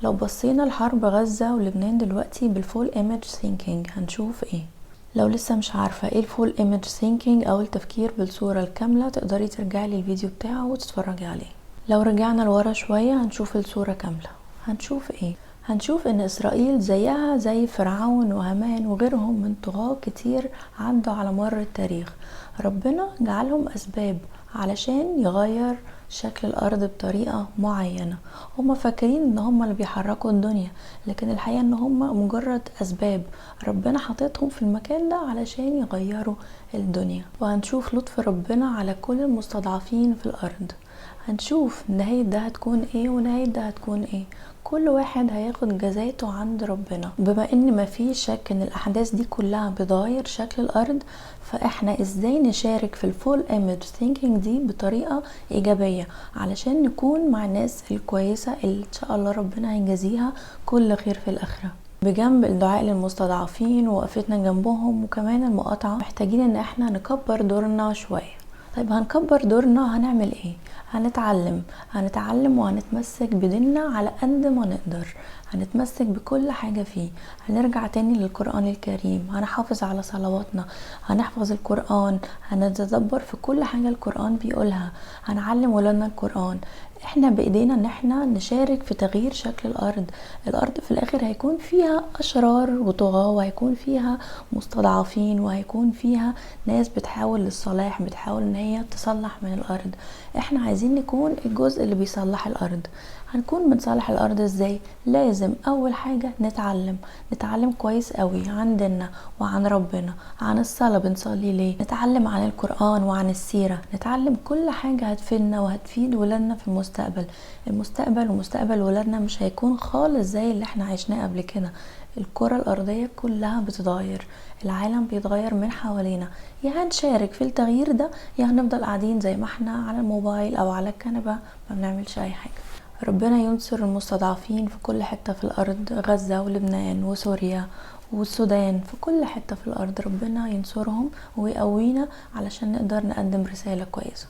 لو بصينا لحرب غزة ولبنان دلوقتي بالفول ايمج ثينكينج هنشوف ايه؟ لو لسه مش عارفة ايه الفول ايمج ثينكينج او التفكير بالصورة الكاملة، تقدري ترجعي للفيديو بتاعه وتتفرجي عليه. لو رجعنا لورا شوية هنشوف الصورة كاملة. هنشوف ايه؟ هنشوف ان اسرائيل زيها زي فرعون وهامان وغيرهم من طغاة كتير عدوا على مر التاريخ. ربنا جعلهم اسباب علشان يغير شكل الارض بطريقة معينة. هما فاكرين ان هما اللي بيحركوا الدنيا، لكن الحقيقة ان هما مجرد اسباب ربنا حطيتهم في المكان ده علشان يغيروا الدنيا. وهنشوف لطف ربنا على كل المستضعفين في الارض. هنشوف نهاية ده هتكون ايه ونهاية ده هتكون ايه. كل واحد هياخد جزاته عند ربنا. بما ان مفيش شك ان الاحداث دي كلها بتغير شكل الارض، فاحنا ازاي نشارك في الفول ايمج ثينكينج دي بطريقة ايجابية علشان نكون مع الناس الكويسة اللي ان شاء الله ربنا هيجازيها كل خير في الاخرة. بجنب الدعاء للمستضعفين ووقفتنا جنبهم وكمان المقاطعة، محتاجين ان احنا نكبر دورنا شوية. طيب هنكبر دورنا هنعمل ايه؟ هنتعلم وهنتمسك بديننا على قد ما نقدر. هنتمسك بكل حاجة فيه. هنرجع تاني للقرآن الكريم، هنحافظ على صلواتنا، هنحفظ القرآن، هنتدبر في كل حاجة القرآن بيقولها، هنعلم ولادنا القرآن. احنا بايدينا ان احنا نشارك في تغيير شكل الارض في الاخر هيكون فيها اشرار وطغاة، وهيكون فيها مستضعفين، وهيكون فيها ناس بتحاول للصلاح، بتحاول ان هي تصلح من الارض. احنا عايزين نكون الجزء اللي بيصلح الارض. هنكون بنصلح الارض ازاي؟ لازم اول حاجة نتعلم كويس قوي عن ديننا وعن ربنا، عن الصلاة بنصلي ليه، نتعلم عن القرآن وعن السيرة، نتعلم كل حاجة هتفيدنا وهتفيد ولادنا في المستقبل ومستقبل ولادنا مش هيكون خالص زي اللي احنا عشناه قبل كده. الكرة الارضية كلها بتتغير، العالم بيتغير من حوالينا. يا هنشارك في التغيير ده يا هنفضل قاعدين زي ما احنا على الموبايل او على الكنبة ما بنعملش اي حاجة. ربنا ينصر المستضعفين في كل حتة في الارض، غزة ولبنان وسوريا والسودان، في كل حتة في الارض ربنا ينصرهم ويقوينا علشان نقدر نقدم رسالة كويسة.